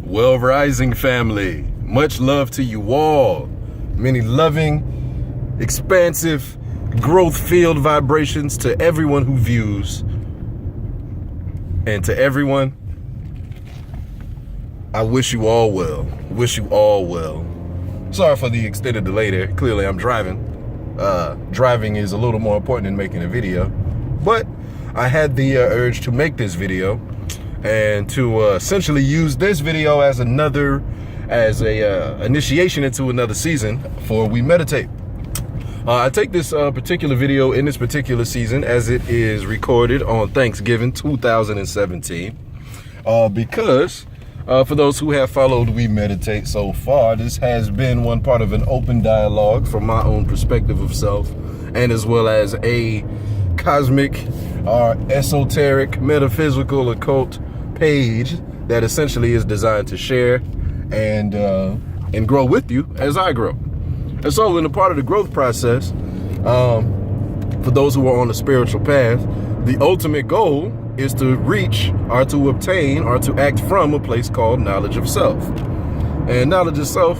Well rising family, much love to you all. Many loving, expansive, growth-filled vibrations to everyone who views. And to everyone, I wish you all well. Wish you all well. Sorry for the extended delay there. Clearly I'm driving. Driving is a little more important than making a video. But I had the urge to make this video and to essentially use this video as a initiation into another season for We Meditate. I take this particular video in this particular season as it is recorded on Thanksgiving 2017 because for those who have followed We Meditate so far, this has been one part of an open dialogue from my own perspective of self, and as well as a cosmic or esoteric, metaphysical, occult page that essentially is designed to share and grow with you as I grow. And so in a part of the growth process, for those who are on the spiritual path, the ultimate goal is to reach or to obtain or to act from a place called knowledge of self. And knowledge of self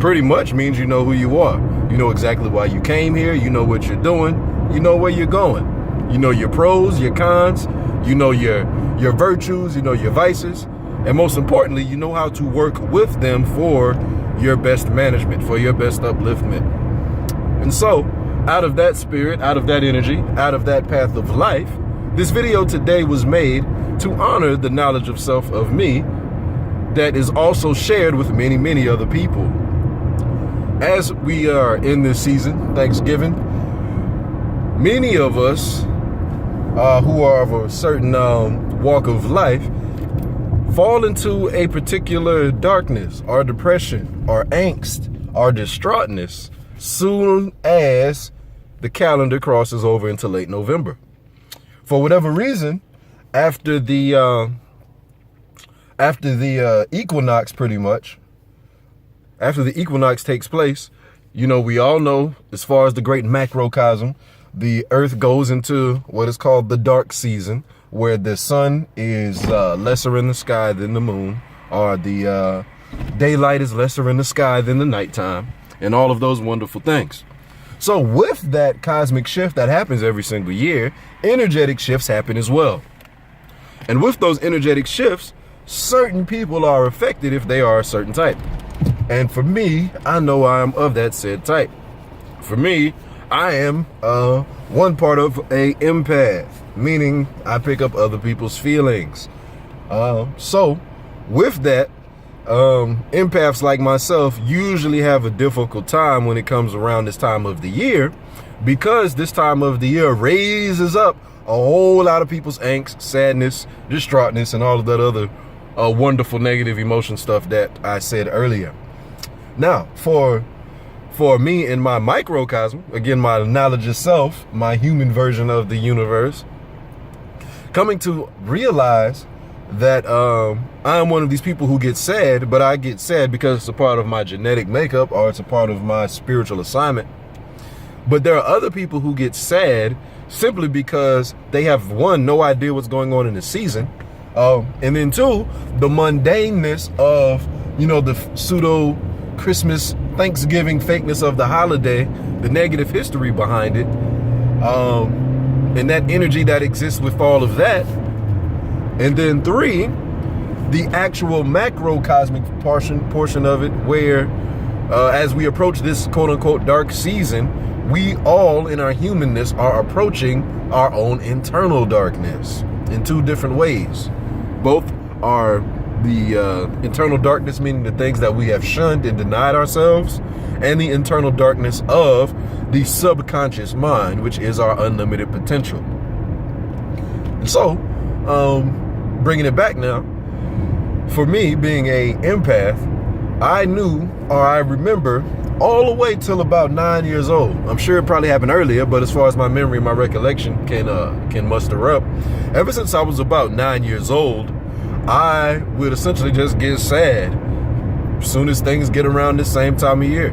pretty much means you know who you are. You know exactly why you came here. You know what you're doing. You know where you're going. You know your pros, your cons. You know your virtues. You know your vices. And most importantly, you know how to work with them for your best management, for your best upliftment. And so, out of that spirit, out of that energy, out of that path of life, this video today was made to honor the knowledge of self of me that is also shared with many, many other people. As we are in this season, Thanksgiving, many of us who are of a certain walk of life fall into a particular darkness or depression or angst or distraughtness soon as the calendar crosses over into late November. For whatever reason, after the equinox, pretty much, after the equinox takes place, you know, we all know, as far as the great macrocosm, the earth goes into what is called the dark season, where the sun is lesser in the sky than the moon, or the daylight is lesser in the sky than the nighttime, and all of those wonderful things. So with that cosmic shift that happens every single year, energetic shifts happen as well. And with those energetic shifts, certain people are affected if they are a certain type. And for me, I know I am of that said type. For me, I am one part of a empath, meaning I pick up other people's feelings. So with that, empaths like myself usually have a difficult time when it comes around this time of the year, because this time of the year raises up a whole lot of people's angst, sadness, distraughtness, and all of that other wonderful negative emotion stuff that I said earlier. Now, for me in my microcosm, again, my knowledge of self, my human version of the universe, coming to realize that I'm one of these people who gets sad, but I get sad because it's a part of my genetic makeup or it's a part of my spiritual assignment. But there are other people who get sad simply because they have, one, no idea what's going on in the season, and then two, the mundaneness of, you know, the pseudo Christmas, Thanksgiving fakeness of the holiday, the negative history behind it, and that energy that exists with all of that. And then three, the actual macrocosmic portion of it, where as we approach this quote-unquote dark season, we all in our humanness are approaching our own internal darkness in two different ways. Both are the internal darkness, meaning the things that we have shunned and denied ourselves, and the internal darkness of the subconscious mind, which is our unlimited potential. And so, bringing it back now, for me being a empath, I knew, or I remember, all the way till about 9 years old. I'm sure it probably happened earlier, but as far as my memory, my recollection can muster up, ever since I was about 9 years old, I would essentially just get sad as soon as things get around this same time of year.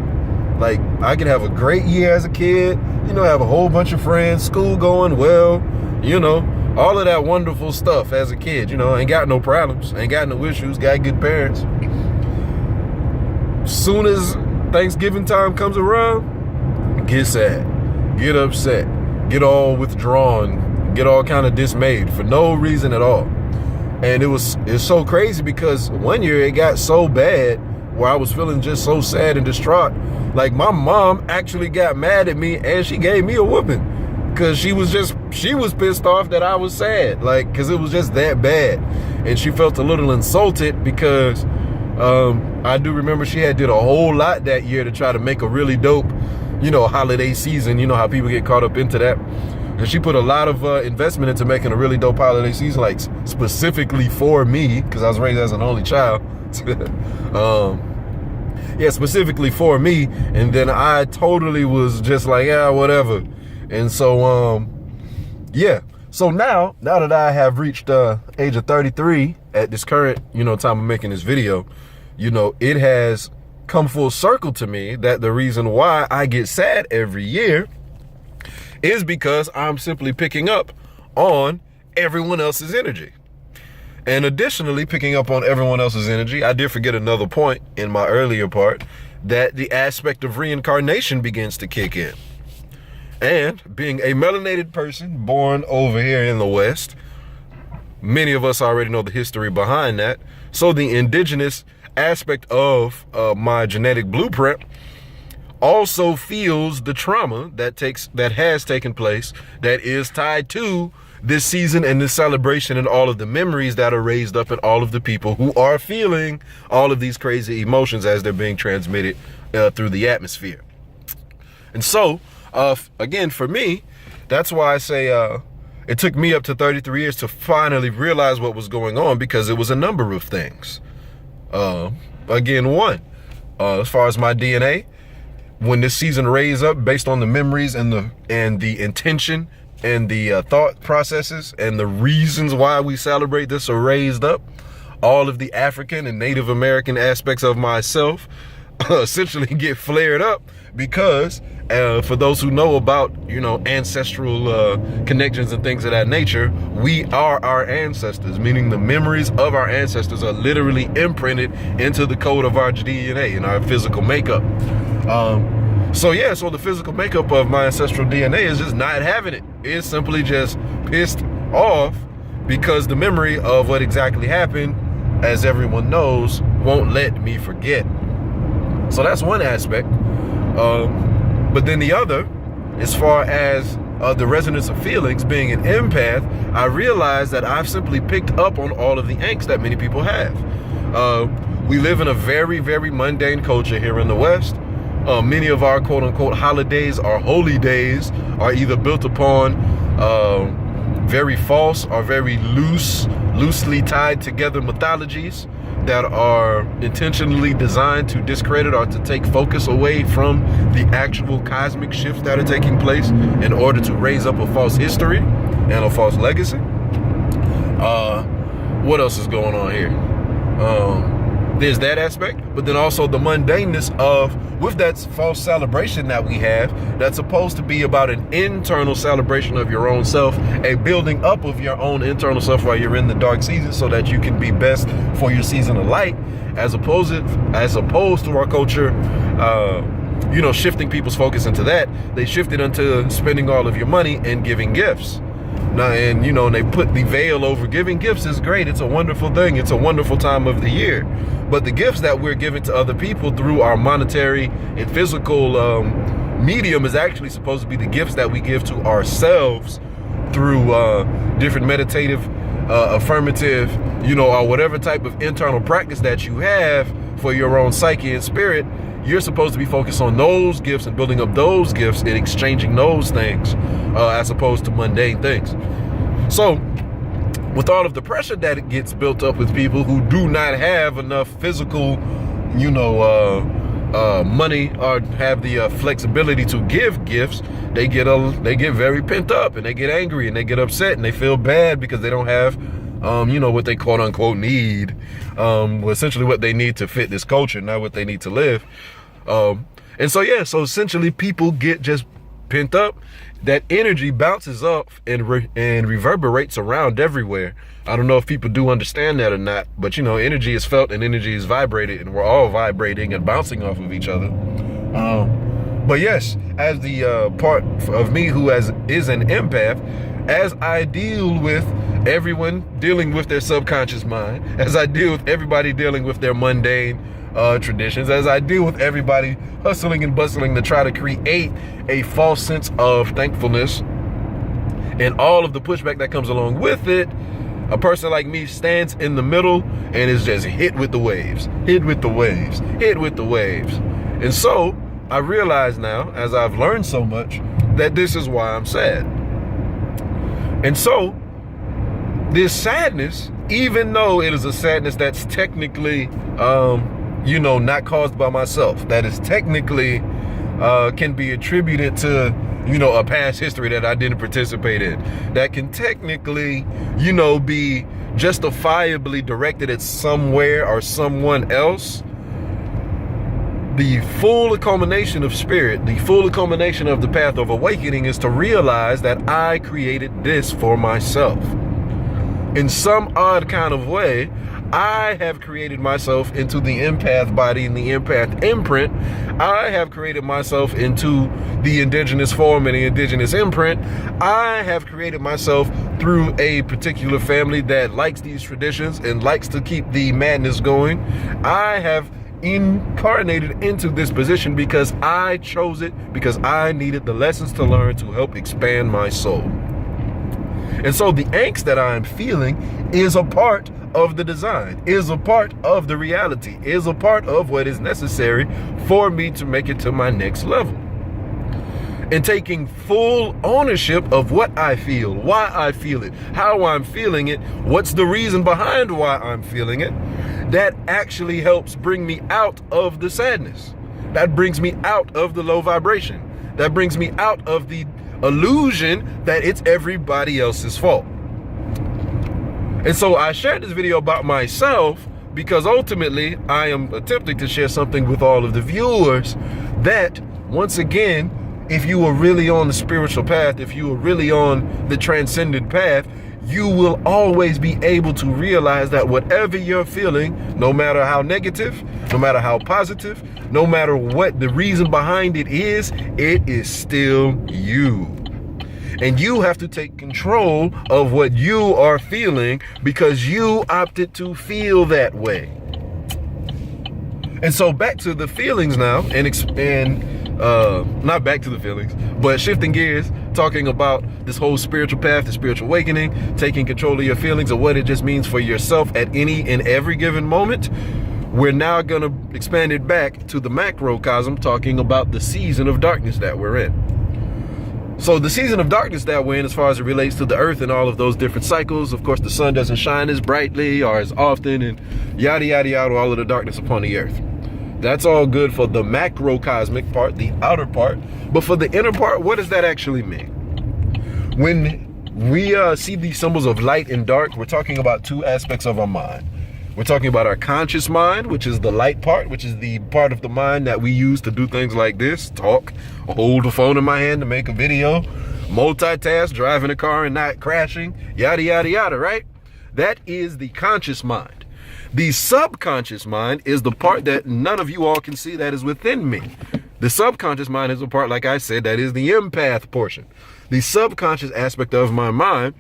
Like, I could have a great year as a kid, you know, have a whole bunch of friends, school going well, you know, all of that wonderful stuff as a kid. Ain't got no problems, ain't got no issues, got good parents. Soon as Thanksgiving time comes around, get sad, get upset, get all withdrawn, get all kind of dismayed for no reason at all. And it's so crazy because one year it got so bad where I was feeling just so sad and distraught. Like, my mom actually got mad at me and she gave me a whooping because she was pissed off that I was sad, like, because it was just that bad. And she felt a little insulted because I do remember she did a whole lot that year to try to make a really dope, holiday season. You know how people get caught up into that. And she put a lot of investment into making a really dope holiday season, like specifically for me, because I was raised as an only child. Specifically for me. And then I totally was just like, yeah, whatever. And so, So now that I have reached age of 33 at this current, time of making this video, it has come full circle to me that the reason why I get sad every year is because I'm simply picking up on everyone else's energy. And additionally, picking up on everyone else's energy, I did forget another point in my earlier part, that the aspect of reincarnation begins to kick in. And being a melanated person born over here in the West, many of us already know the history behind that. So the indigenous aspect of my genetic blueprint also feels the trauma that has taken place, that is tied to this season and this celebration and all of the memories that are raised up in all of the people who are feeling all of these crazy emotions as they're being transmitted through the atmosphere. And so, again, for me, that's why I say it took me up to 33 years to finally realize what was going on, because it was a number of things. Again, one, as far as my DNA, when this season raised up based on the memories and the intention and the thought processes and the reasons why we celebrate this are raised up, all of the African and Native American aspects of myself essentially get flared up, because for those who know about, ancestral connections and things of that nature, we are our ancestors, meaning the memories of our ancestors are literally imprinted into the code of our DNA and our physical makeup. So the physical makeup of my ancestral DNA is just not having it. It's simply just pissed off because the memory of what exactly happened, as everyone knows, won't let me forget. So that's one aspect. But then the other, as far as the resonance of feelings, being an empath, I realized that I've simply picked up on all of the angst that many people have. We live in a very, very mundane culture here in the West. Many of our quote-unquote holidays or holy days are either built upon very false or very loosely tied together mythologies that are intentionally designed to discredit or to take focus away from the actual cosmic shifts that are taking place in order to raise up a false history and a false legacy. What else is going on here? There's that aspect, but then also the mundaneness of, with that false celebration that we have, that's supposed to be about an internal celebration of your own self, a building up of your own internal self while you're in the dark season, so that you can be best for your season of light, as opposed to our culture, shifting people's focus into that. They shifted into spending all of your money and giving gifts. Now, and they put the veil over giving gifts is great. It's a wonderful thing. It's a wonderful time of the year. But the gifts that we're giving to other people through our monetary and physical medium is actually supposed to be the gifts that we give to ourselves through different meditative, affirmative, or whatever type of internal practice that you have for your own psyche and spirit. You're supposed to be focused on those gifts and building up those gifts and exchanging those things as opposed to mundane things. So with all of the pressure that it gets built up with people who do not have enough physical, money or have the flexibility to give gifts, they get very pent up and they get angry and they get upset and they feel bad because they don't have what they quote unquote need, essentially what they need to fit this culture, not what they need to live. So essentially people get just pent up, that energy bounces up and reverberates around everywhere. I don't know if people do understand that or not, but you know, energy is felt and energy is vibrated, and we're all vibrating and bouncing off of each other. But yes, as the part of me who is an empath, as I deal with everyone dealing with their subconscious mind, as I deal with everybody dealing with their mundane traditions, as I deal with everybody hustling and bustling to try to create a false sense of thankfulness and all of the pushback that comes along with it, a person like me stands in the middle and is just hit with the waves, hit with the waves, hit with the waves. And so I realize now, as I've learned so much, that this is why I'm sad. And so this sadness, even though it is a sadness that's technically, not caused by myself, that is technically can be attributed to, a past history that I didn't participate in, that can technically, be justifiably directed at somewhere or someone else. The full culmination of spirit, the full culmination of the path of awakening is to realize that I created this for myself. In some odd kind of way, I have created myself into the empath body and the empath imprint. I have created myself into the indigenous form and the indigenous imprint. I have created myself through a particular family that likes these traditions and likes to keep the madness going. I have incarnated into this position because I chose it, because I needed the lessons to learn to help expand my soul. And so the angst that I'm feeling is a part of the design, is a part of the reality, is a part of what is necessary for me to make it to my next level. And taking full ownership of what I feel, why I feel it, how I'm feeling it, what's the reason behind why I'm feeling it, that actually helps bring me out of the sadness. That brings me out of the low vibration. That brings me out of the illusion that it's everybody else's fault. And so I shared this video about myself because ultimately I am attempting to share something with all of the viewers that, once again, if you are really on the spiritual path, if you are really on the transcendent path, you will always be able to realize that whatever you're feeling, no matter how negative, no matter how positive, no matter what the reason behind it is still you. And you have to take control of what you are feeling because you opted to feel that way. And so back to the feelings now, not back to the feelings, but shifting gears, talking about this whole spiritual path, the spiritual awakening, taking control of your feelings and what it just means for yourself at any and every given moment. We're now going to expand it back to the macrocosm, talking about the season of darkness that we're in. So the season of darkness that we're in, as far as it relates to the earth and all of those different cycles, of course, the sun doesn't shine as brightly or as often, and yada, yada, yada, all of the darkness upon the earth. That's all good for the macrocosmic part, the outer part. But for the inner part, what does that actually mean? When we see these symbols of light and dark, we're talking about two aspects of our mind. We're talking about our conscious mind, which is the light part, which is the part of the mind that we use to do things like this, talk, hold the phone in my hand to make a video, multitask, driving a car and not crashing, yada, yada, yada, right? That is the conscious mind. The subconscious mind is the part that none of you all can see that is within me. The subconscious mind is the part, like I said, that is the empath portion. The subconscious aspect of my mind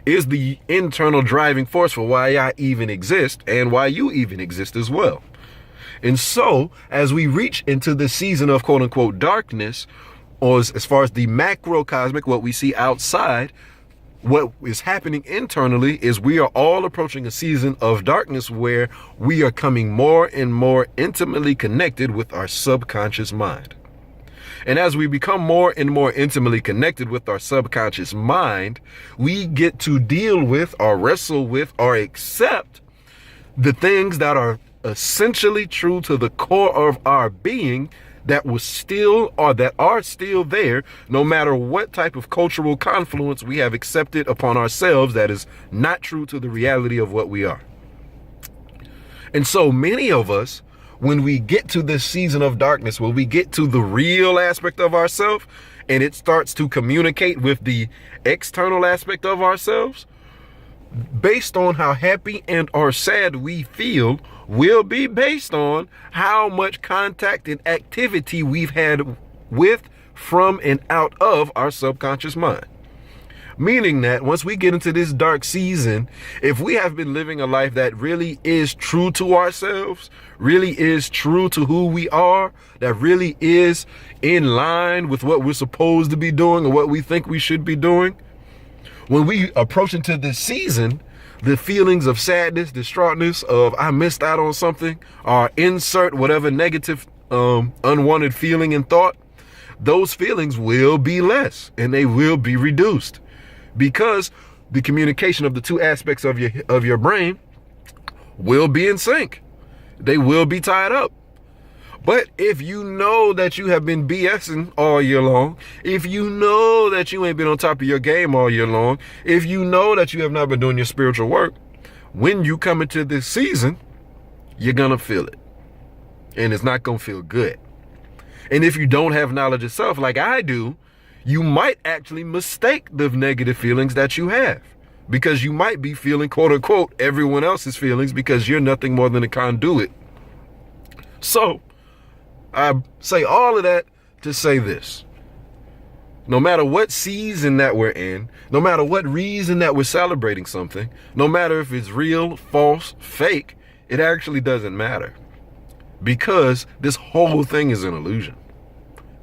is the internal driving force for why I even exist and why you even exist as well. And so, as we reach into this season of quote unquote darkness, or as far as the macrocosmic, what we see outside, what is happening internally is we are all approaching a season of darkness where we are coming more and more intimately connected with our subconscious mind. And as we become more and more intimately connected with our subconscious mind, we get to deal with or wrestle with or accept the things that are essentially true to the core of our being that was still or that are still there, no matter what type of cultural confluence we have accepted upon ourselves that is not true to the reality of what we are. And so many of us, when we get to this season of darkness, when we get to the real aspect of ourselves, and it starts to communicate with the external aspect of ourselves, based on how happy and or sad we feel will be based on how much contact and activity we've had with, from, and out of our subconscious mind. Meaning that once we get into this dark season, if we have been living a life that really is true to ourselves, really is true to who we are, that really is in line with what we're supposed to be doing or what we think we should be doing, when we approach into this season, the feelings of sadness, distraughtness, of I missed out on something, or insert whatever negative, unwanted feeling and thought, those feelings will be less and they will be reduced, because the communication of the two aspects of your brain will be in sync. They will be tied up. But if you know that you have been BSing all year long, if you know that you ain't been on top of your game all year long, if you know that you have not been doing your spiritual work, when you come into this season, you're going to feel it. And it's not going to feel good. And if you don't have knowledge of self like I do, you might actually mistake the negative feelings that you have, because you might be feeling, quote unquote, everyone else's feelings, because you're nothing more than a conduit. So I say all of that to say this: no matter what season that we're in, no matter what reason that we're celebrating something, no matter if it's real, false, fake, it actually doesn't matter, because this whole thing is an illusion.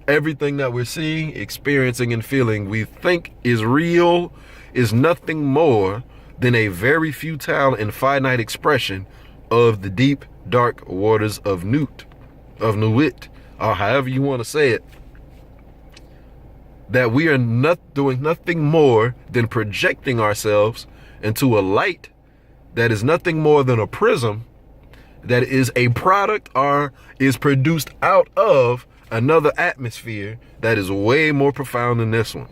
Everything that we're seeing, experiencing, and feeling we think is real is nothing more than a very futile and finite expression of the deep, dark waters of Newt, or however you want to say it. That we are not doing nothing more than projecting ourselves into a light that is nothing more than a prism that is a product or is produced out of another atmosphere that is way more profound than this one.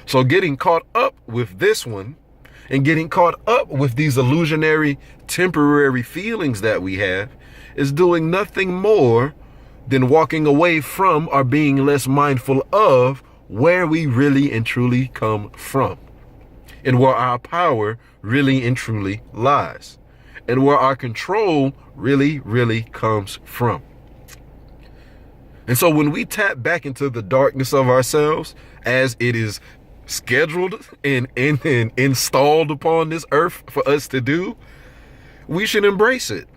So getting caught up with this one and getting caught up with these illusionary temporary feelings that we have is doing nothing more than walking away from or being less mindful of where we really and truly come from, and where our power really and truly lies, and where our control really, really comes from. And so when we tap back into the darkness of ourselves, as it is scheduled and installed upon this earth for us to do, we should embrace it.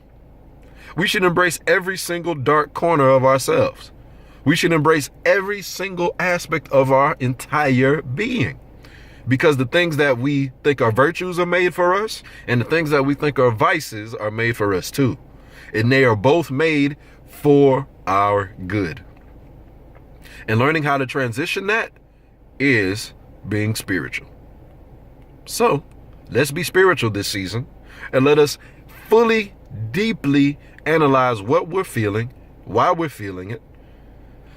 We should embrace every single dark corner of ourselves. We should embrace every single aspect of our entire being, because the things that we think are virtues are made for us, and the things that we think are vices are made for us too. And they are both made for our good. And learning how to transition that is being spiritual. So let's be spiritual this season, and let us fully, deeply analyze what we're feeling, why we're feeling it.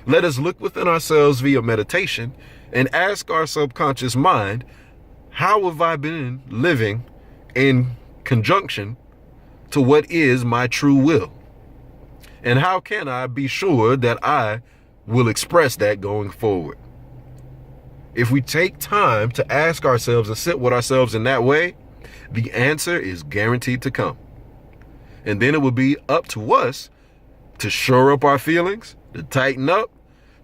Let us look within ourselves via meditation and ask our subconscious mind, how have I been living in conjunction to what is my true will? And how can I be sure that I will express that going forward? If we take time to ask ourselves and sit with ourselves in that way, the answer is guaranteed to come. And then it will be up to us to shore up our feelings, to tighten up,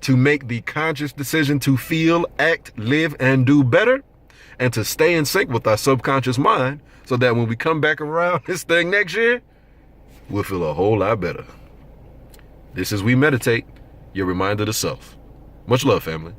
to make the conscious decision to feel, act, live, and do better, and to stay in sync with our subconscious mind, so that when we come back around this thing next year, we'll feel a whole lot better. This is We Meditate, your reminder to self. Much love, family.